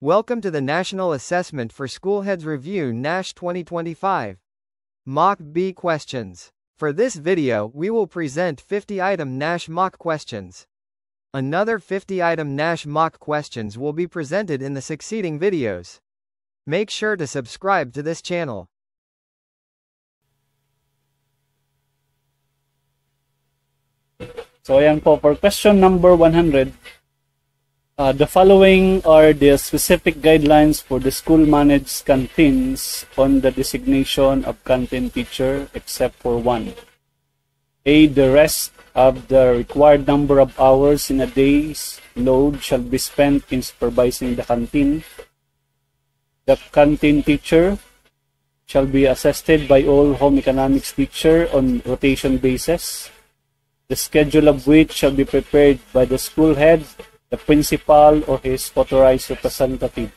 Welcome to the National Assessment for Schoolheads Review NASH 2025. Mock B questions. For this video, we will present 50-item NASH mock questions. Another 50-item NASH mock questions will be presented in the succeeding videos. Make sure to subscribe to this channel. So ayan po, for question number 100, the following are the specific guidelines for the school-managed canteens on the designation of canteen teacher except for one. A. The rest of the required number of hours in a day's load shall be spent in supervising the canteen. The canteen teacher shall be assisted by all home economics teacher on rotation basis, the schedule of which shall be prepared by the school head, the principal, or his authorized representative.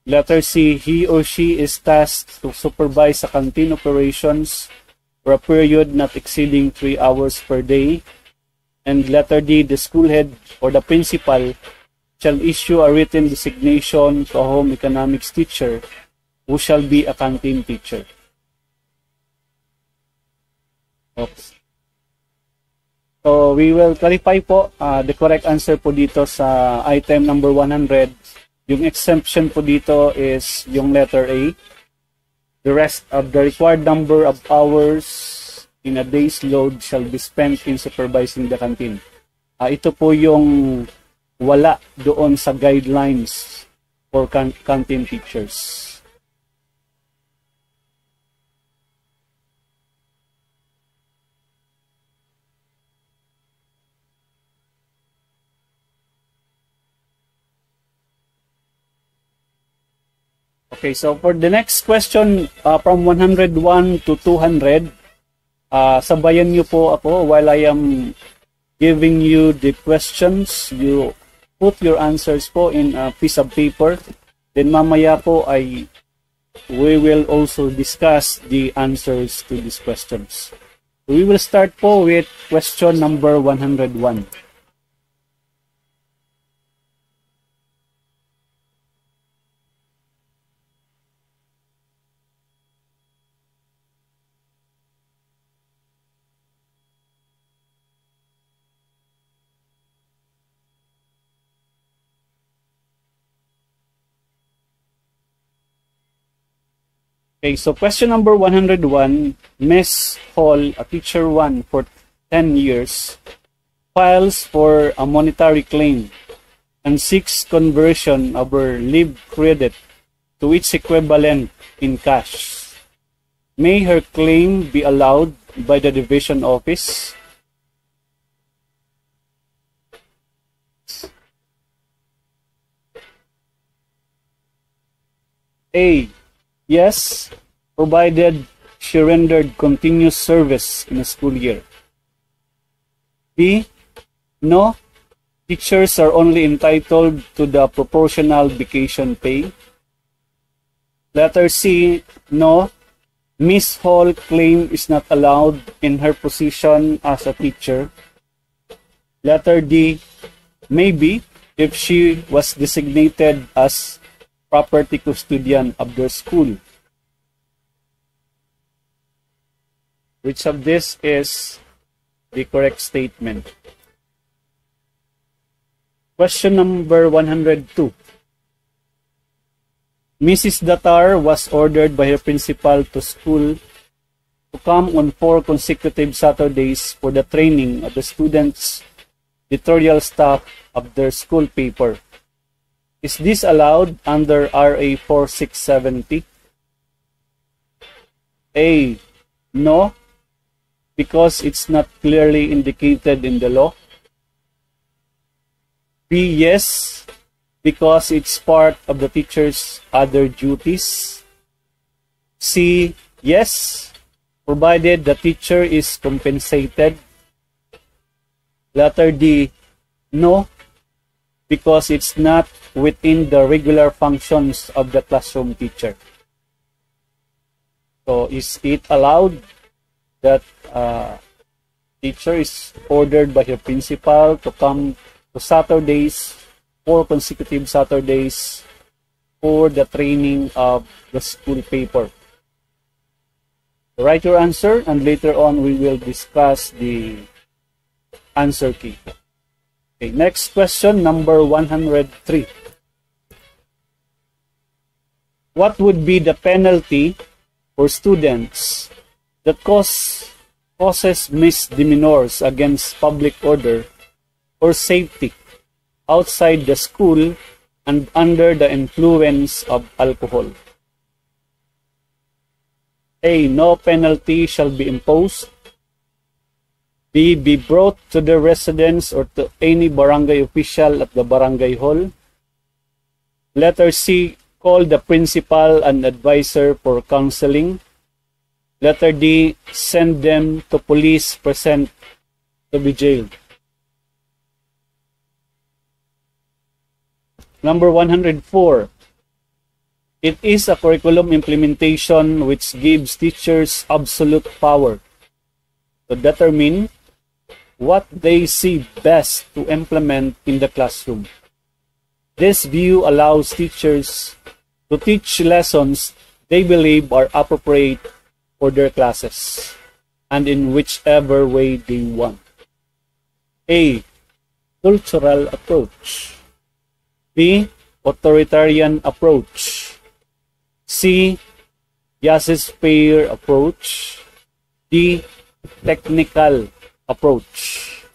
Letter C. He or she is tasked to supervise the canteen operations for a period not exceeding 3 hours per day. And letter D. The school head or the principal shall issue a written designation to a home economics teacher who shall be a canteen teacher. Oops. So, we will clarify po the correct answer po dito sa item number 100. Yung exemption po dito is yung letter A. The rest of the required number of hours in a day's load shall be spent in supervising the canteen. Ito po yung wala doon sa guidelines for canteen teachers. Okay, so for the next question, from 101 to 200, sabayan niyo po ako while I am giving you the questions. You put your answers po in a piece of paper. Then mamaya po we will also discuss the answers to these questions. We will start po with question number 101. Okay, so question number 101, Ms. Hall, a teacher 1 for 10 years, files for a monetary claim and seeks conversion of her leave credit to its equivalent in cash. May her claim be allowed by the division office? A. Yes, provided she rendered continuous service in a school year. B. No, teachers are only entitled to the proportional vacation pay. Letter C. No, Ms. Hall claim is not allowed in her position as a teacher. Letter D. Maybe if she was designated as property custodian of their school. Which of this is the correct statement? Question number 102. Mrs. Datar was ordered by her principal to school to come on 4 consecutive Saturdays for the training of the students' editorial staff of their school paper. Is this allowed under RA 4670? A. No, because it's not clearly indicated in the law. B. Yes, because it's part of the teacher's other duties. C. Yes, provided the teacher is compensated. Letter D. No, because it's not within the regular functions of the classroom teacher. So, is it allowed that teacher is ordered by her principal to come to Saturdays 4 consecutive Saturdays for the training of the school paper. Write your answer, and later on we will discuss the answer key. Okay, next question, number 103. What would be the penalty for students that causes misdemeanors against public order or safety outside the school and under the influence of alcohol? A. No penalty shall be imposed. B. Be brought to the residence or to any barangay official at the barangay hall. Letter C. Call the principal and advisor for counseling. Letter D. Send them to police present to be jailed. Number 104. It is a curriculum implementation which gives teachers absolute power to determine what they see best to implement in the classroom. This view allows teachers to teach lessons they believe are appropriate for their classes and in whichever way they want. A. Cultural approach. B. Authoritarian approach. C. Laissez-faire approach. D. Technical approach.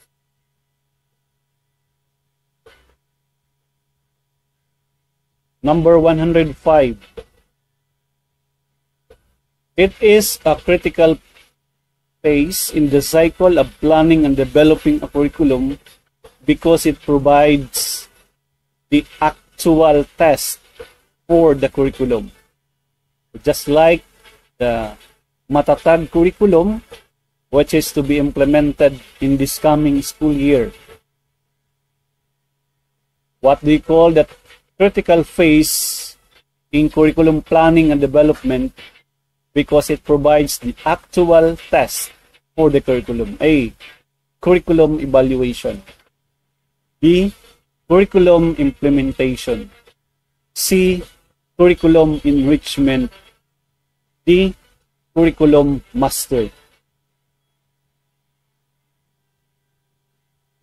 Number 105. It is a critical phase in the cycle of planning and developing a curriculum because it provides the actual test for the curriculum. Just like the Matatag curriculum, which is to be implemented in this coming school year. What do you call that critical phase in curriculum planning and development? Because it provides the actual test for the curriculum. A. Curriculum evaluation. B. Curriculum implementation. C. Curriculum enrichment. D. Curriculum mastery.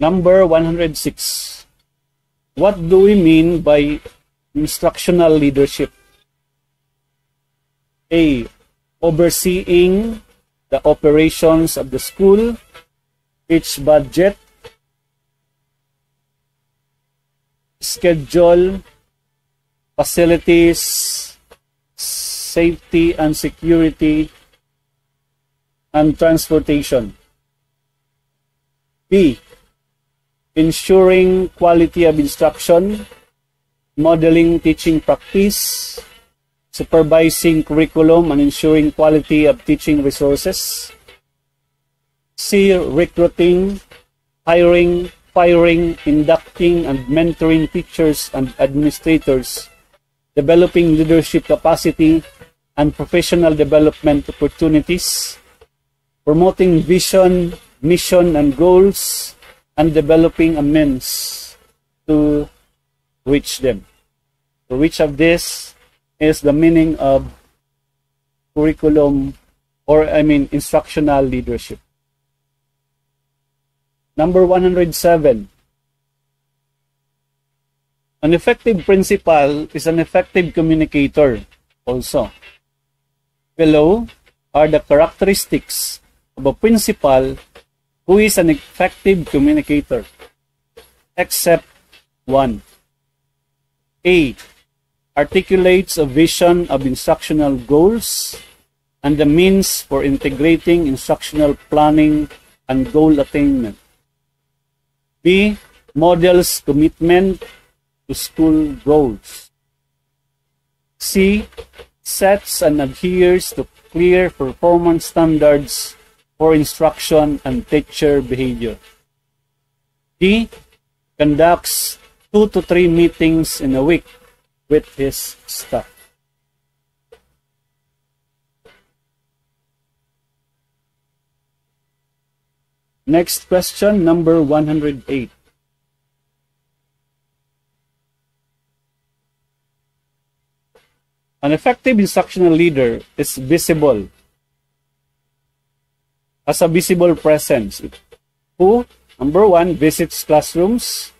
Number 106. What do we mean by instructional leadership? A. Overseeing the operations of the school, its budget, schedule, facilities, safety and security, and transportation. B. Ensuring quality of instruction, modeling teaching practice, supervising curriculum and ensuring quality of teaching resources. C. Recruiting, hiring, firing, inducting, and mentoring teachers and administrators, developing leadership capacity and professional development opportunities, promoting vision, mission, and goals, and developing a means to reach them. So which of this is the meaning of curriculum, or instructional leadership? Number 107. An effective principal is an effective communicator also. Below are the characteristics of a principal who is an effective communicator, except one. A. Articulates a vision of instructional goals and the means for integrating instructional planning and goal attainment. B. Models commitment to school goals. C. Sets and adheres to clear performance standards for instruction and teacher behavior. D. Conducts 2 to 3 meetings in a week with his staff. Next question, number 108. An effective instructional leader is visible, has a visible presence, who, number one, visits classrooms,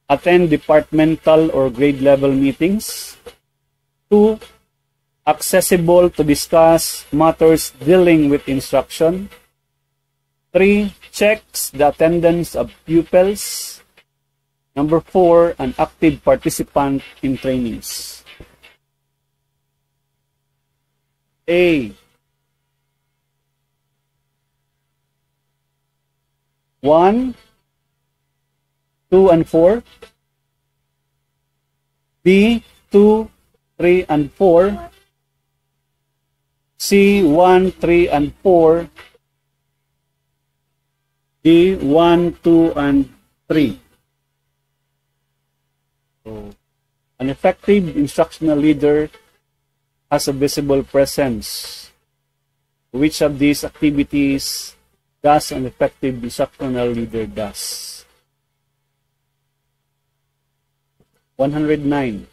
attend departmental or grade level meetings. 2, accessible to discuss matters dealing with instruction. 3, checks the attendance of pupils. Number 4, an active participant in trainings. A. 1, 2, and 4. B. 2, 3, and 4. C. 1, 3, and 4. D. 1, 2, and 3. So, an effective instructional leader has a visible presence. Which of these activities does an effective instructional leader does? 109.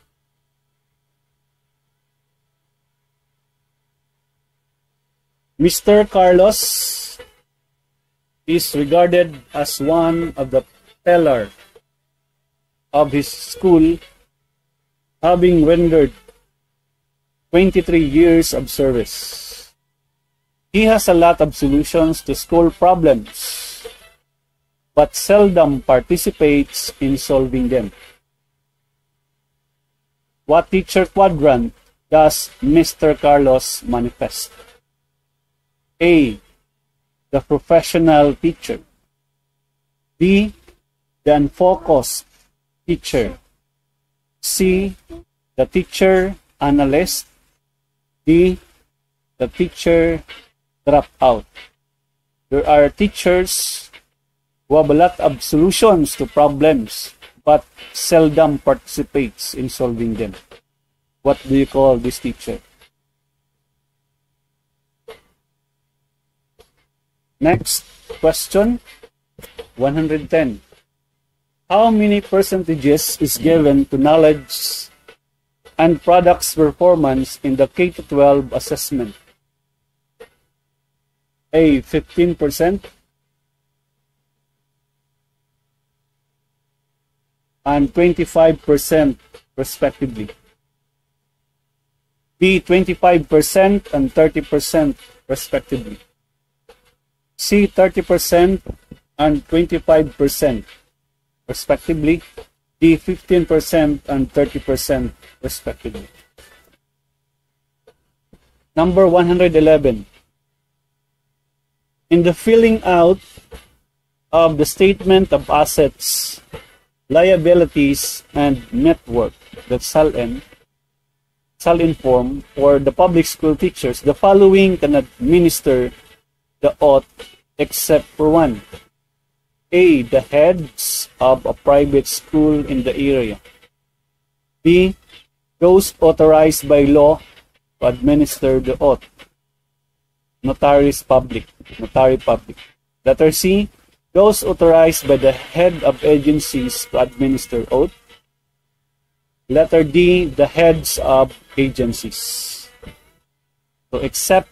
Mr. Carlos is regarded as one of the pillars of his school, having rendered 23 years of service. He has a lot of solutions to school problems, but seldom participates in solving them. What teacher quadrant does Mr. Carlos manifest? A. The professional teacher. B. The unfocused teacher. C. The teacher analyst. D. The teacher dropout. There are teachers who have a lot of solutions to problems but seldom participates in solving them. What do you call this teacher? Next question, 110. How many percentages is given to knowledge and products performance in the K-12 assessment? A. 15% and 25% respectively. B. 25% and 30% respectively. C. 30% and 25% respectively. D. 15% and 30% respectively. Number 111. In the filling out of the statement of assets, liabilities, and network, that shall inform for the public school teachers, the following can administer the oath except for one. A. The heads of a private school in the area. B. Those authorized by law to administer the oath. Notary public. Letter C. Those authorized by the head of agencies to administer oath. Letter D. The heads of agencies. So except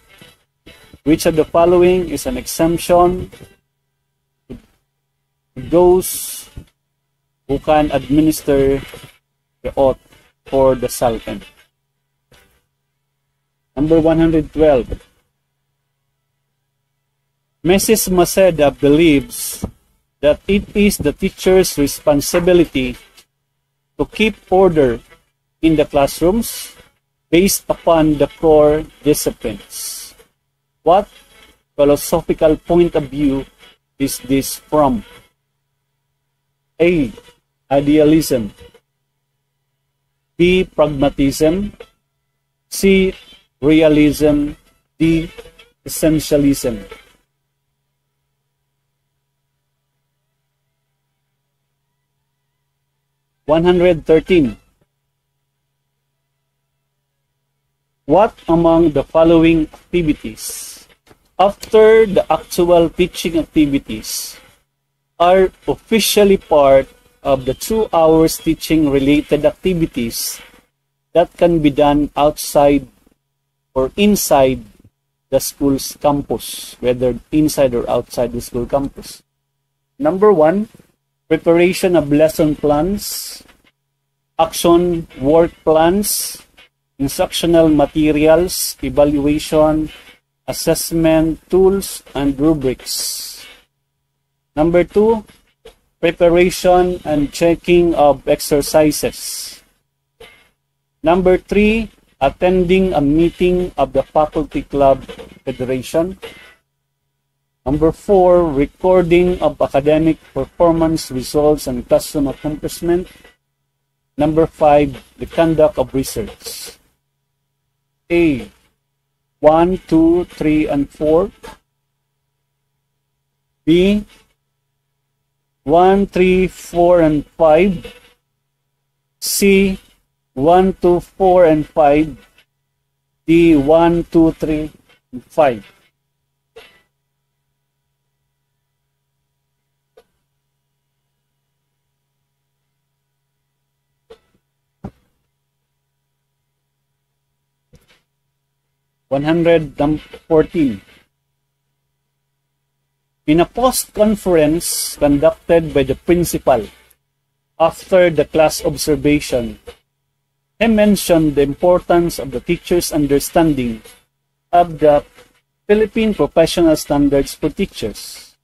which of the following is an exemption to those who can administer the oath for the Sultan? Number 112. Mrs. Maceda believes that it is the teacher's responsibility to keep order in the classrooms based upon the core disciplines. What philosophical point of view is this from? A. Idealism. B. Pragmatism. C. Realism. D. Essentialism. (113) What among the following activities, after the actual teaching activities, are officially part of the 2 hours teaching related activities that can be done outside or inside the school's campus, whether inside or outside the school campus. Number 1, preparation of lesson plans, action work plans, instructional materials, evaluation, assessment, tools, and rubrics. Number 2, preparation and checking of exercises. Number 3, attending a meeting of the Faculty Club Federation. Number 4, recording of academic performance results and classroom accomplishment. Number 5, the conduct of research. A, 1, 2, 3, and 4. B, 1, 3, 4, and 5. C, 1, 2, 4, and 5. D, 1, 2, 3, and 5. (114) In a post-conference conducted by the principal after the class observation, he mentioned the importance of the teacher's understanding of the Philippine professional standards for teachers.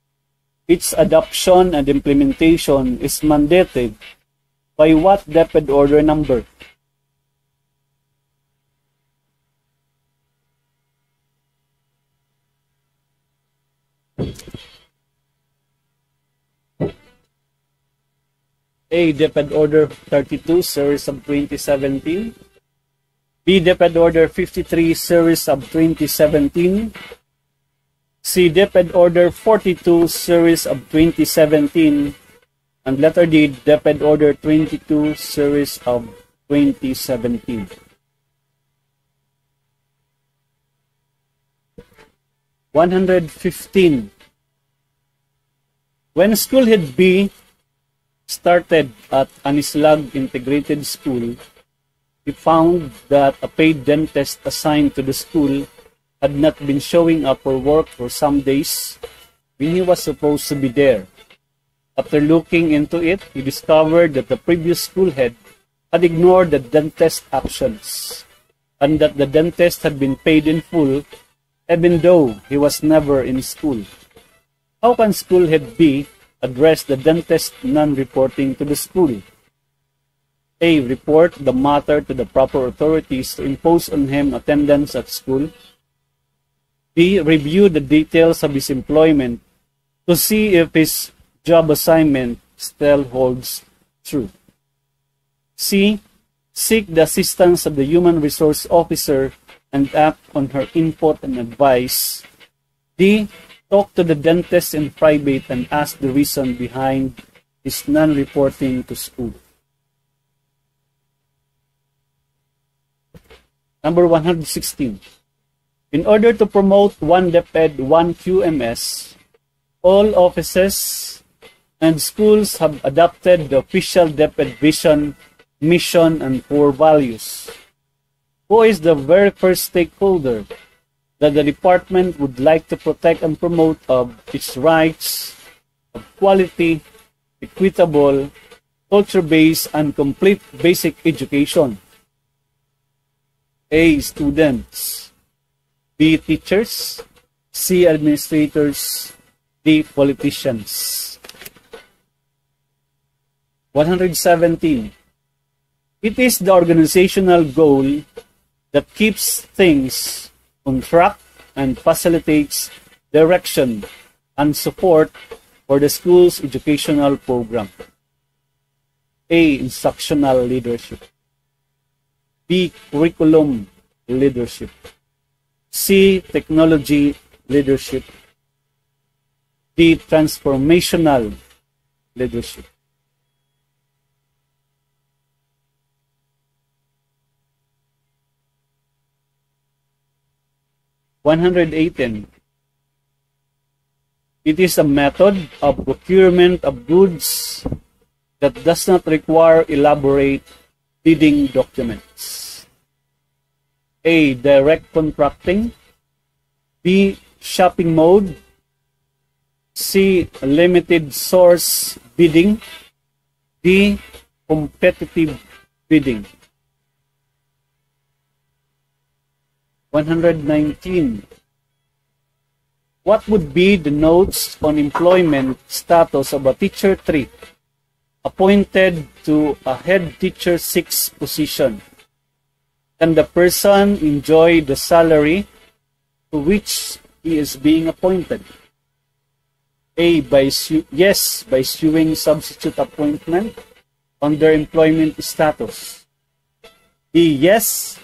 Its adoption and implementation is mandated by what DepEd order number? A, DepEd Order 32, Series of 2017. B, DepEd Order 53, Series of 2017. C, DepEd Order 42, Series of 2017. And letter D, DepEd Order 22, Series of 2017. (115) When Schoolhead B started at Anislag Integrated School, he found that a paid dentist assigned to the school had not been showing up for work for some days when he was supposed to be there. After looking into it, he discovered that the previous school head had ignored the dentist's actions, and that the dentist had been paid in full even though he was never in school. How can Schoolhead B address the dentist non-reporting to the school? A, report the matter to the proper authorities to impose on him attendance at school. B, review the details of his employment to see if his job assignment still holds true. C, seek the assistance of the human resource officer and act on her input and advice. D, talk to the dentist in private and ask the reason behind his non-reporting to school. Number 116. In order to promote one DepEd, one QMS, all offices and schools have adopted the official DepEd vision, mission, and core values. Who is the very first stakeholder that the department would like to protect and promote of its rights of quality, equitable, culture-based, and complete basic education? A, students. B, teachers. C, administrators. D, politicians. 117. It is the organizational goal that keeps things on track and facilitates direction and support for the school's educational program. A, instructional leadership. B, curriculum leadership. C, technology leadership. D, transformational leadership. (118) It is a method of procurement of goods that does not require elaborate bidding documents. A. Direct contracting. B. Shopping mode. C. Limited source bidding. D. Competitive bidding. 119. What would be the notes on employment status of a teacher 3 appointed to a head teacher 6 position? Can the person enjoy the salary to which he is being appointed? A. Yes, by suing substitute appointment on their employment status. B. Yes,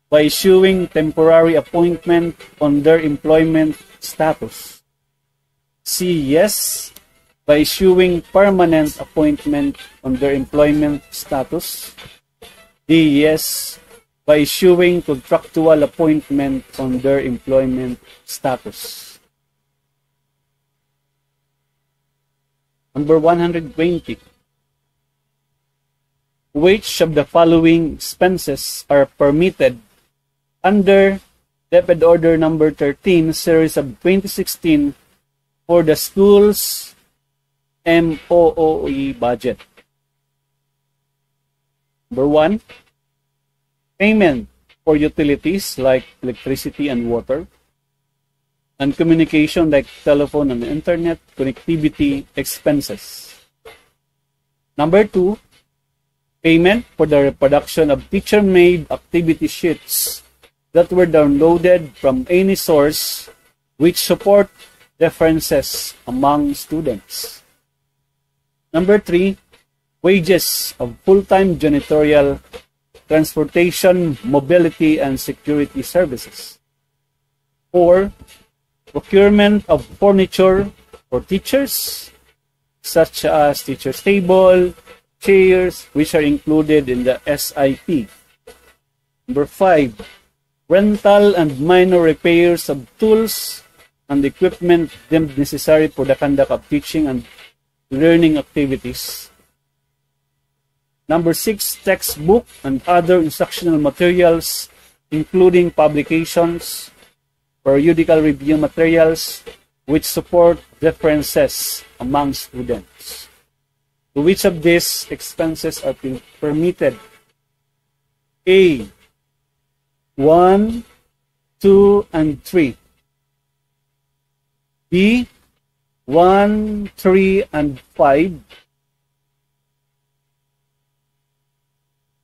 by issuing temporary appointment on their employment status. C. Yes, by issuing permanent appointment on their employment status. D. Yes, by issuing contractual appointment on their employment status. Number 120. Which of the following expenses are permitted under DepEd Order Number 13, Series of 2016 for the school's MOOE budget? Number 1, payment for utilities like electricity and water, and communication like telephone and internet connectivity expenses. Number 2, payment for the reproduction of teacher-made activity sheets that were downloaded from any source which support differences among students. Number 3, wages of full-time janitorial, transportation, mobility, and security services. 4, procurement of furniture for teachers, such as teacher's table, chairs, which are included in the SIP. Number 5, rental and minor repairs of tools and equipment deemed necessary for the conduct of teaching and learning activities. Number 6, textbook and other instructional materials, including publications, periodical review materials, which support differences among students. To which of these expenses are permitted? A. 1, 2, and 3. B. 1, 3, and 5.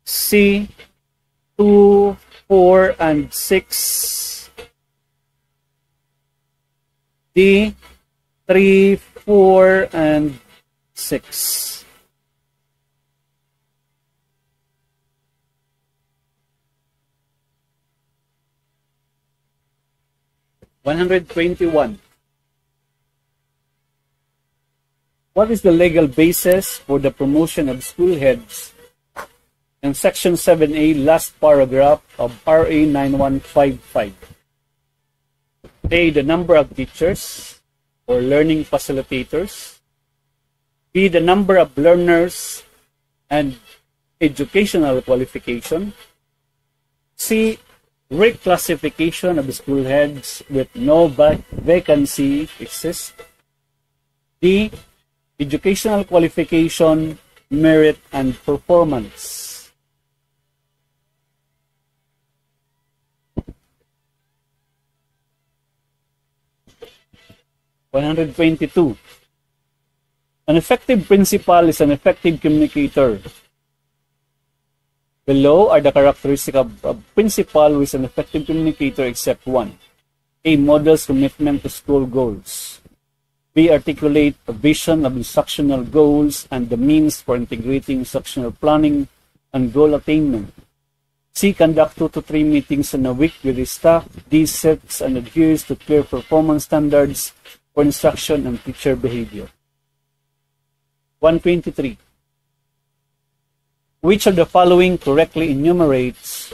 C. 2, 4, and 6. D. 3, 4, and 6. 121. What is the legal basis for the promotion of school heads in Section 7A, last paragraph of RA 9155? A. The number of teachers or learning facilitators. B. The number of learners and educational qualification. C. Reclassification of school heads with no vacancy exists. D. Educational qualification, merit, and performance. (122) An effective principal is an effective communicator. Below are the characteristics of a principal who is an effective communicator except one. A. Models commitment to school goals. B. Articulate a vision of instructional goals and the means for integrating instructional planning and goal attainment. C. Conduct 2 to 3 meetings in a week with his staff. D. Sets and adheres to clear performance standards for instruction and teacher behavior. 123. Which of the following correctly enumerates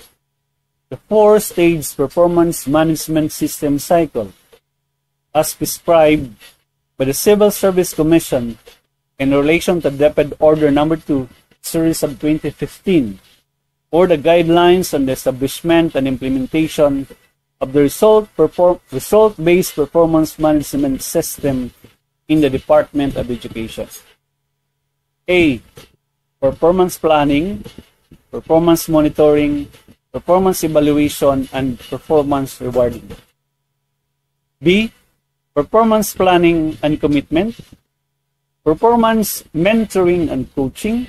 the 4-stage performance management system cycle as prescribed by the Civil Service Commission in relation to DepEd Order Number 2, Series of 2015, or the guidelines on the establishment and implementation of the result-based performance management system in the Department of Education. A. Performance planning, performance monitoring, performance evaluation, and performance rewarding. B. Performance planning and commitment, performance mentoring and coaching,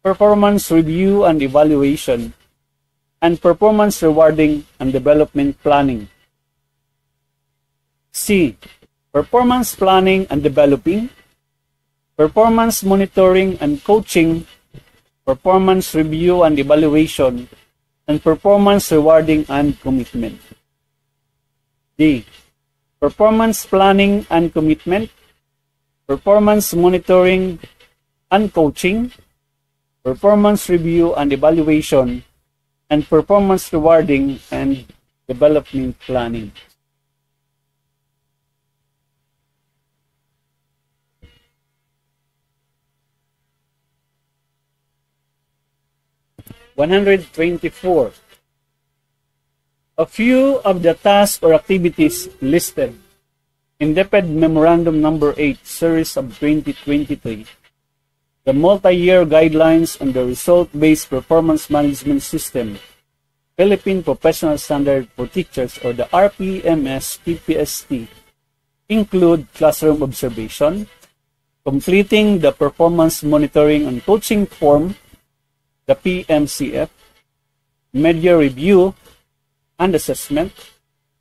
performance review and evaluation, and performance rewarding and development planning. C. Performance planning and developing, performance monitoring and coaching, performance review and evaluation, and performance rewarding and commitment. D. Performance planning and commitment, performance monitoring and coaching, performance review and evaluation, and performance rewarding and development planning. (124) A few of the tasks or activities listed in DepEd Memorandum Number 8, Series of 2023, the multi-year guidelines on the result-based performance management system, Philippine Professional Standard for Teachers, or the RPMS-PPST, include classroom observation, completing the performance monitoring and coaching form, the PMCF, media review and assessment,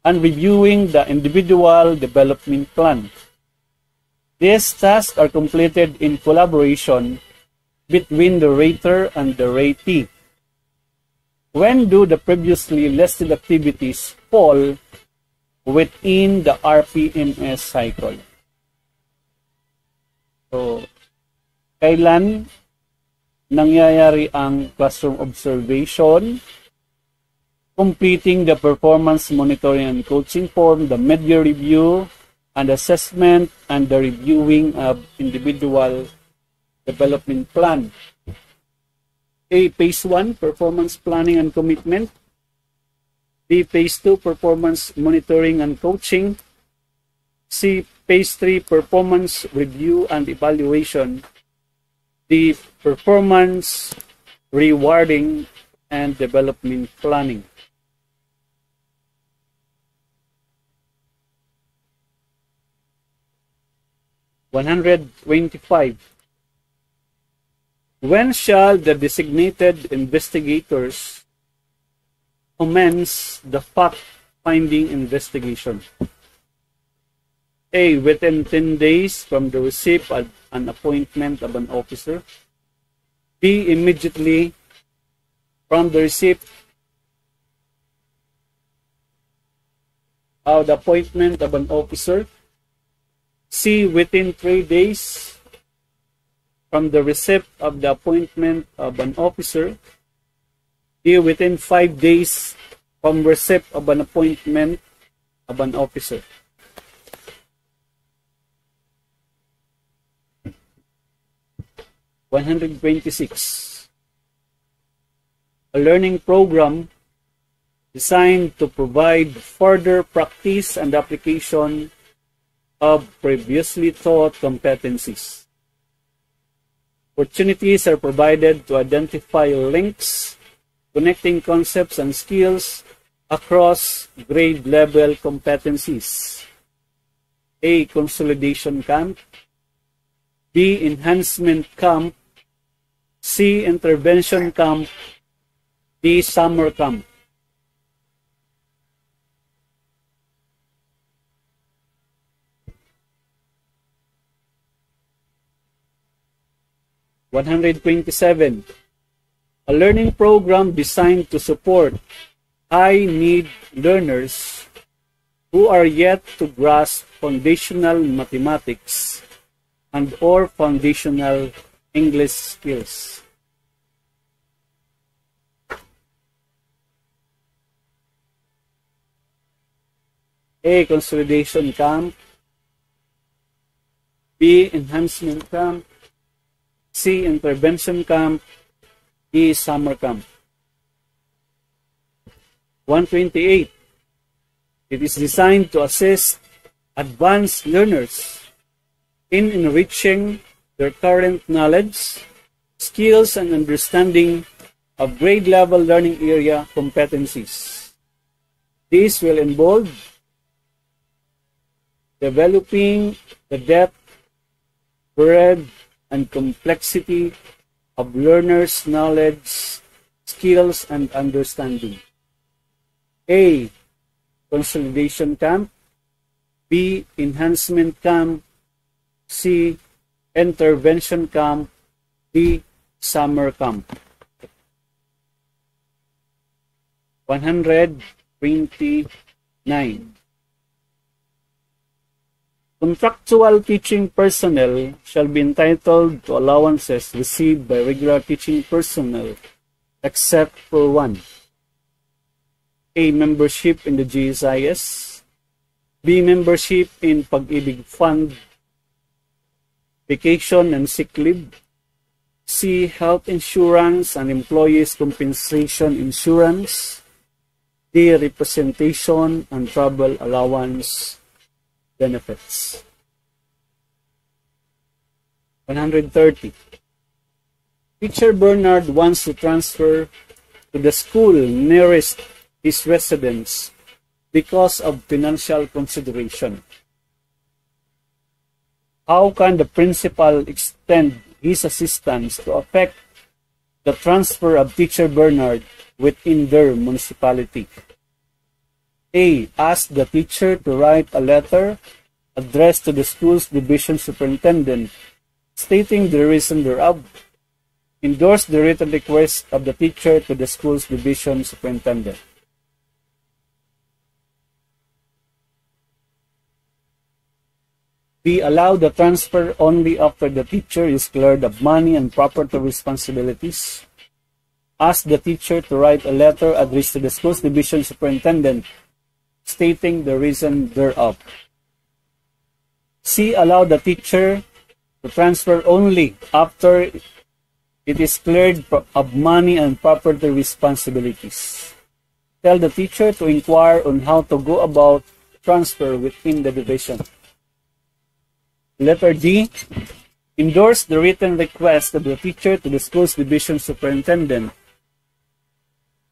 and reviewing the individual development plan. These tasks are completed in collaboration between the rater and the ratee. When do the previously listed activities fall within the RPMS cycle? So, kailan nangyayari ang classroom observation, completing the performance monitoring and coaching form, the media review and assessment, and the reviewing of individual development plan? A. Phase 1, performance planning and commitment. B. Phase 2, performance monitoring and coaching. C. Phase 3, performance review and evaluation. D. Performance rewarding and development planning. (125) When shall the designated investigators commence the fact-finding investigation? A. Within 10 days from the receipt of an appointment of an officer. B. Immediately from the receipt of the appointment of an officer. C. Within 3 days from the receipt of the appointment of an officer. D. Within 5 days from receipt of an appointment of an officer. (126) A learning program designed to provide further practice and application of previously taught competencies. Opportunities are provided to identify links connecting concepts and skills across grade level competencies. A. Consolidation camp. B. Enhancement camp. C. Intervention camp. D. Summer camp. (127) A learning program designed to support high-need learners who are yet to grasp foundational mathematics and or foundational English skills. A. Consolidation camp. B. Enhancement camp. C. Intervention camp. D. Summer camp. 128. It is designed to assist advanced learners in enriching their current knowledge, skills, and understanding of grade-level learning area competencies. This will involve developing the depth, breadth, and complexity of learners' knowledge, skills, and understanding. A. Consolidation camp. B. Enhancement camp. C. Intervention camp. D. Summer camp. 129. Contractual teaching personnel shall be entitled to allowances received by regular teaching personnel, except for one. A. Membership in the GSIS. B. Membership in Pag-ibig Fund, vacation and sick leave. C. Health insurance and employees' compensation insurance. D. Representation and travel allowance benefits. 130. Teacher Bernard wants to transfer to the school nearest his residence because of financial consideration. How can the principal extend his assistance to affect the transfer of Teacher Bernard within their municipality? A. Ask the teacher to write a letter addressed to the school's division superintendent stating the reason thereof. Endorse the written request of the teacher to the school's division superintendent. B. Allow the transfer only after the teacher is cleared of money and property responsibilities. Ask the teacher to write a letter addressed to the school's division superintendent stating the reason thereof. C. Allow the teacher to transfer only after it is cleared of money and property responsibilities. Tell the teacher to inquire on how to go about transfer within the division. Letter D. Endorse the written request of the teacher to the school's division superintendent.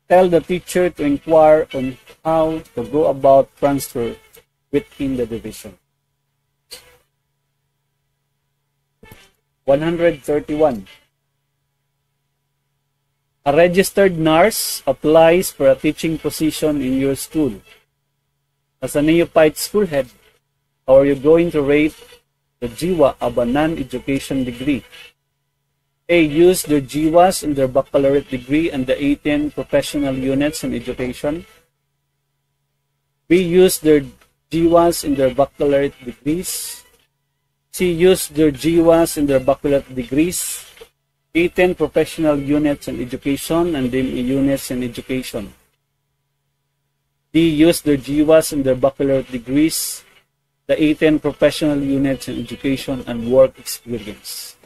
Tell the teacher to inquire on how to go about transfer within the division. 131. A registered nurse applies for a teaching position in your school. As a neophyte school head, how are you going to rate the GWA of a non-education degree? A. Use their GWAs in their baccalaureate degree and the 18 professional units in education. B. Use their GWAs in their baccalaureate degrees. C. Use their GWAs in their baccalaureate degrees, 18 professional units in education and DME units in education. D. Use their GWAs in their baccalaureate degrees, the 18 professional units in education and work experience.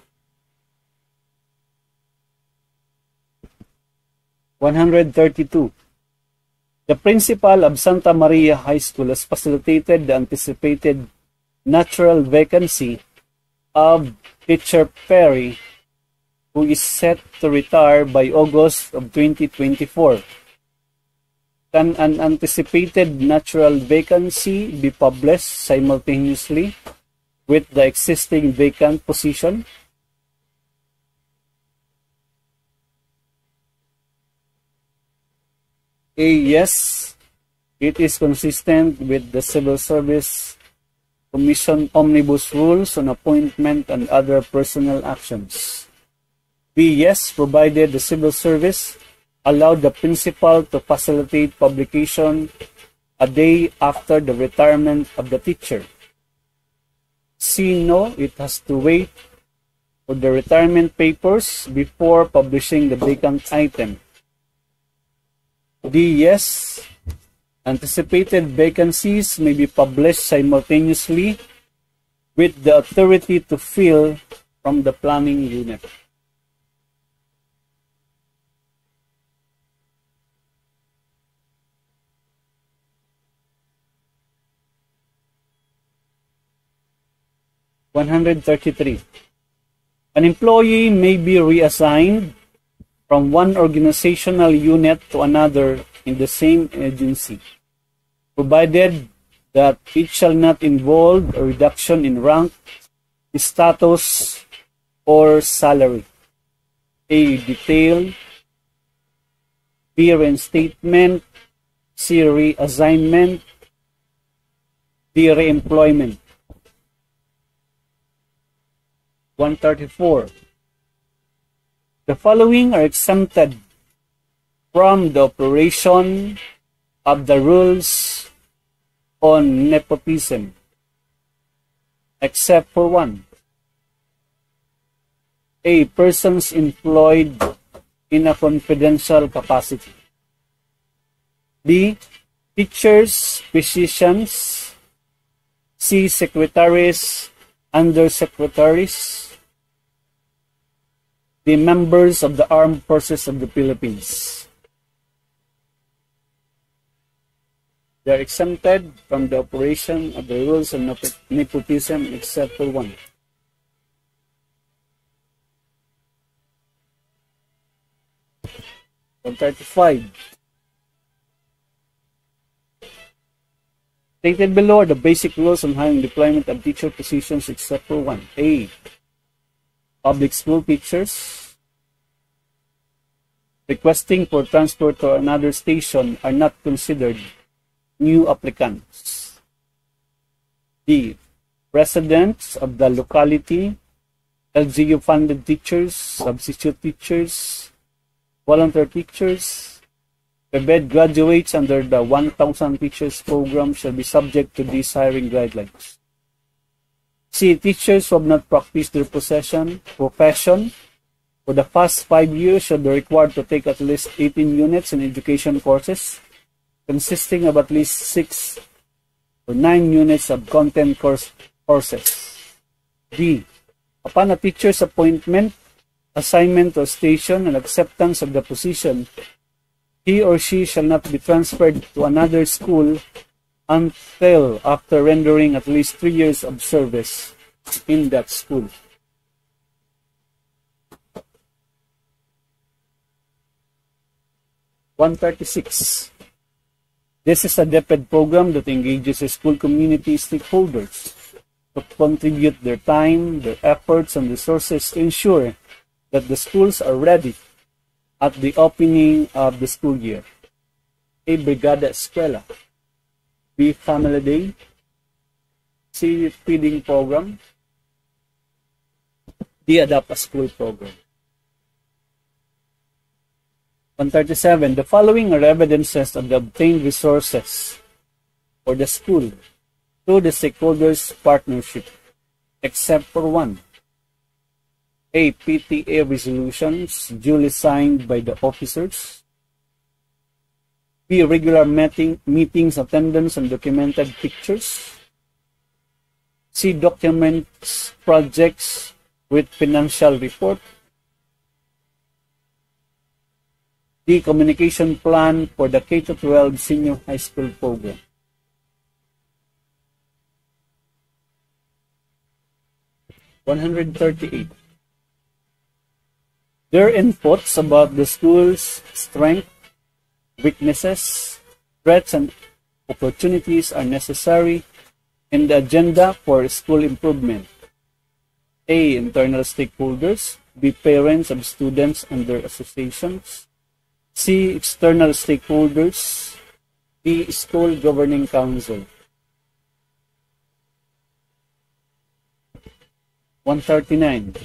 132. The principal of Santa Maria High School has facilitated the anticipated natural vacancy of Teacher Perry, who is set to retire by August of 2024. Can an anticipated natural vacancy be published simultaneously with the existing vacant position? A. Yes, it is consistent with the Civil Service Commission Omnibus Rules on Appointment and Other Personnel Actions. B. Yes, provided the Civil Service allowed the principal to facilitate publication a day after the retirement of the teacher. C. No, it has to wait for the retirement papers before publishing the vacant item. D. Yes, anticipated vacancies may be published simultaneously with the authority to fill from the planning unit. 133. An employee may be reassigned from one organizational unit to another in the same agency, provided that it shall not involve a reduction in rank, status, or salary. A. Detail. B. Reinstatement. C. Reassignment. D. Reemployment. 134. The following are exempted from the operation of the rules on nepotism, except for one. A. Persons employed in a confidential capacity. B. Teachers, physicians. C. Secretaries, undersecretaries. The members of the Armed Forces of the Philippines. They are exempted from the operation of the rules of nepotism except for one. On 35. Stated below are the basic rules on hiring and deployment of teacher positions except for one. A. Public school teachers requesting for transfer to another station are not considered new applicants. B. Residents of the locality, LGU-funded teachers, substitute teachers, volunteer teachers, PhET graduates under the 1,000 teachers program shall be subject to these hiring guidelines. C. Teachers who have not practiced their profession for the past 5 years should be required to take at least 18 units in education courses consisting of at least 6 or 9 units of content courses. D. Upon a teacher's appointment, assignment to a station, and acceptance of the position, he or she shall not be transferred to another school until after rendering at least 3 years of service in that school. (136) This is a DepEd program that engages the school community stakeholders to contribute their time, their efforts, and resources to ensure that the schools are ready at the opening of the school year. A. Brigada Eskwela. B. Family Day. C. Feeding Program. D. Adopt a School Program. 137. The following are evidences of the obtained resources for the school through the stakeholders' partnership, except for one. A. PTA resolutions duly signed by the officers. B. Regular meetings, attendance, and documented pictures. C. Documents projects with financial report. D. Communication plan for the K-12 senior high school program. (138) Their inputs about the school's strength, weaknesses, threats, and opportunities are necessary in the agenda for school improvement. A. Internal stakeholders. B. Parents of students and their associations. C. External stakeholders. D. School Governing Council. 139.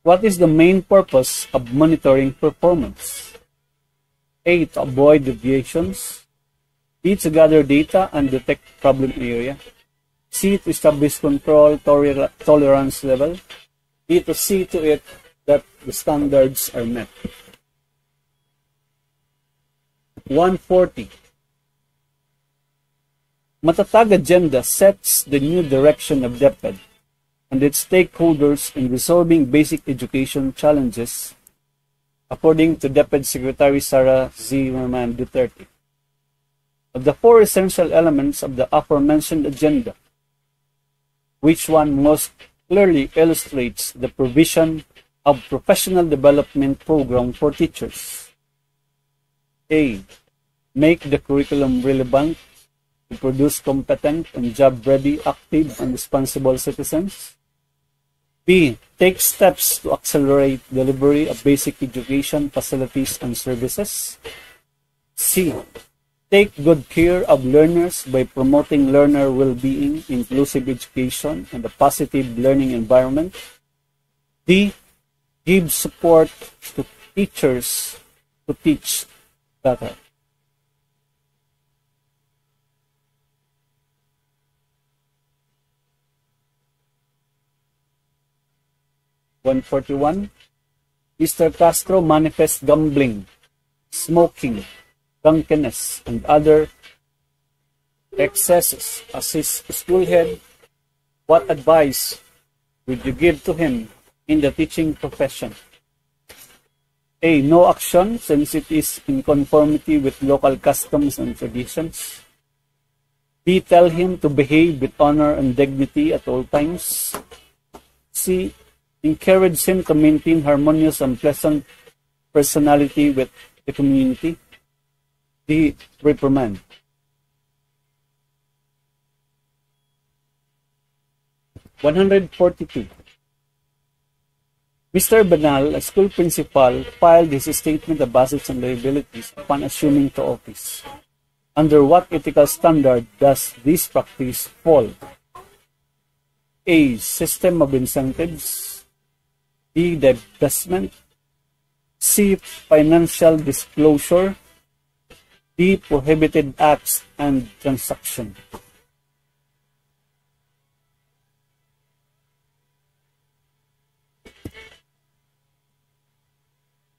What is the main purpose of monitoring performance? A. To avoid deviations. B. To gather data and detect problem area. C. To establish control tolerance level. D. To see to it that the standards are met. 140. Matatag agenda sets the new direction of DepEd and its stakeholders in resolving basic education challenges, according to DepEd Secretary Sara Zimmerman Duterte. Of the 4 essential elements of the aforementioned agenda, Which one most clearly illustrates the provision of professional development program for teachers? A. Make the curriculum relevant to produce competent and job-ready, active, and responsible citizens. B. Take steps to accelerate delivery of basic education facilities and services. C. Take good care of learners by promoting learner well-being, inclusive education, and a positive learning environment. D. Give support to teachers to teach better. (141) Mr. Castro manifests gambling, smoking, drunkenness, and other excesses as his school head. What advice would you give to him in the teaching profession? A. No action, since it is in conformity with local customs and traditions. B. Tell him to behave with honor and dignity at all times. C. Encourage him to maintain harmonious and pleasant personality with the community. D. Reprimand. (142) Mr. Banal, a school principal, filed his statement of assets and liabilities upon assuming to office. Under what ethical standard does this practice fall? A. System of incentives. B. Divestment. C. Financial disclosure. D. Prohibited acts and transaction.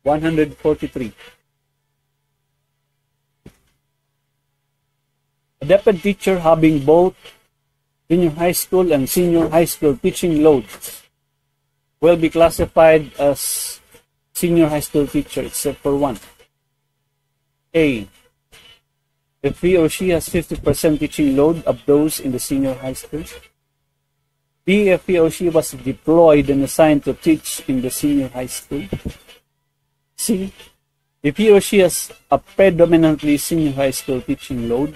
(143) A deputy teacher having both junior high school and senior high school teaching loads will be classified as senior high school teacher except for one. A. If he or she has 50% teaching load of those in the senior high school. B. If he or she was deployed and assigned to teach in the senior high school. C. If he or she has a predominantly senior high school teaching load.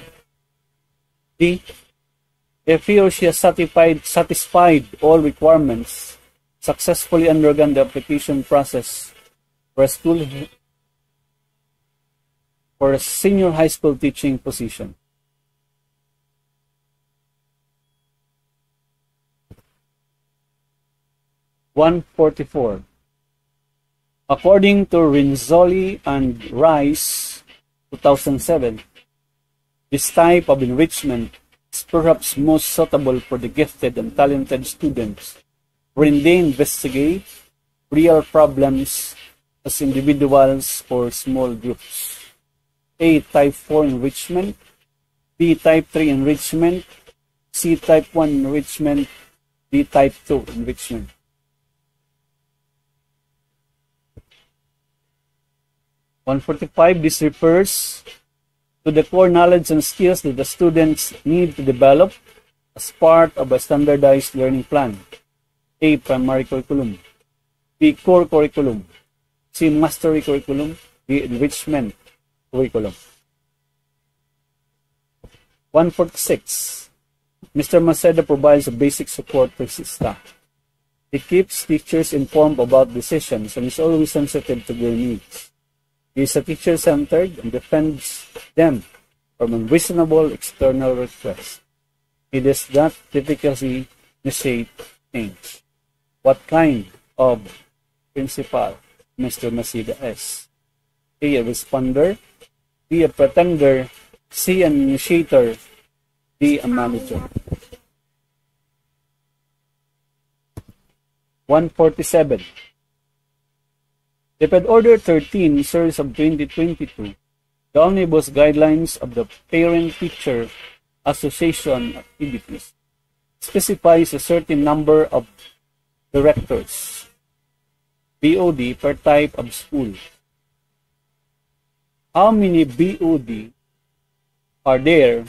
D. If he or she has satisfied all requirements, successfully undergone the application process for a senior high school teaching position. (144) According to Rinzoli and Rice, 2007, this type of enrichment is perhaps most suitable for the gifted and talented students when they investigate real problems as individuals or small groups. A. Type 4 enrichment. B. Type 3 enrichment. C. Type 1 enrichment. D. Type 2 enrichment. (145) This refers to the core knowledge and skills that the students need to develop as part of a standardized learning plan. A. Primary curriculum. B. Core curriculum. C. Mastery curriculum. D. Enrichment curriculum. (146) Mr. Maceda provides a basic support for his staff. He keeps teachers informed about decisions and is always sensitive to their needs. He is a teacher-centered and defends them from unreasonable external requests. He does not typically initiate things. What kind of principal Mr. Maceda is? A. A responder. B. A pretender. C. An initiator. D. A manager. (147) DepEd Order 13, Series of 2022, the Omnibus Guidelines of the Parent-Teacher Association activities, specifies a certain number of directors, BOD, per type of school. How many BOD are there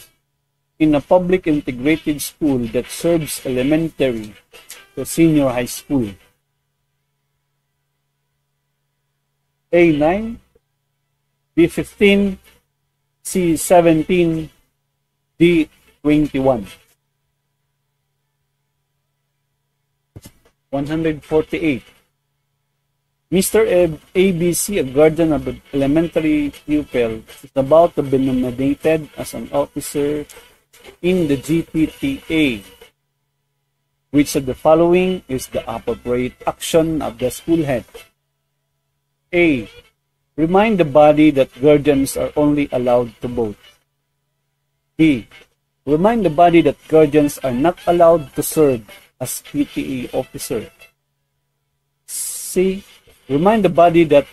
in a public integrated school that serves elementary to senior high school? A. 9, B. 15, C. 17, D. 21. 148. Mr. ABC, a guardian of the elementary pupil, is about to be nominated as an officer in the GPTA. Which of the following is the appropriate action of the school head? A. Remind the body that guardians are only allowed to vote. B. Remind the body that guardians are not allowed to serve as PTA officer. C. Remind the body that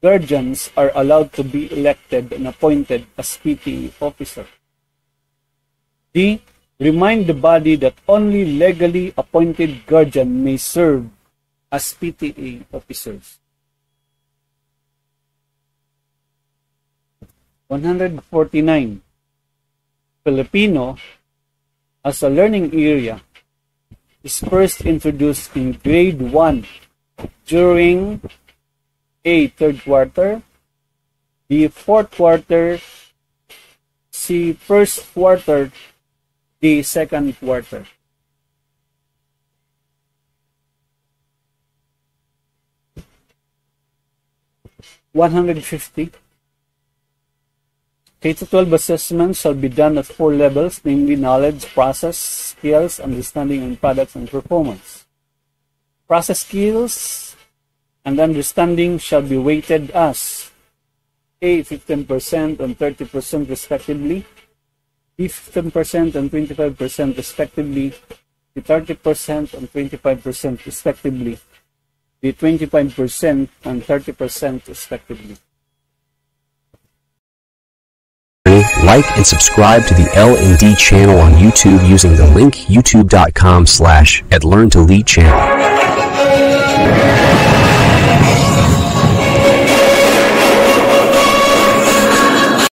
guardians are allowed to be elected and appointed as PTA officer. D. Remind the body that only legally appointed guardian may serve as PTA officers. 149. Filipino as a learning area is first introduced in grade 1 during A. Third quarter, B. Fourth quarter, C. First quarter, D. Second quarter. (150) K-12 assessments shall be done at 4 levels, namely knowledge, process, skills, understanding, and products and performance. Process skills and understanding shall be weighted as A. 15% and 30% respectively, B. 15% and 25% respectively, B. 30% and 25% respectively, D. 25% and 30% respectively. Like and subscribe to the L&D channel on YouTube using the link youtube.com/@learn2lead channel.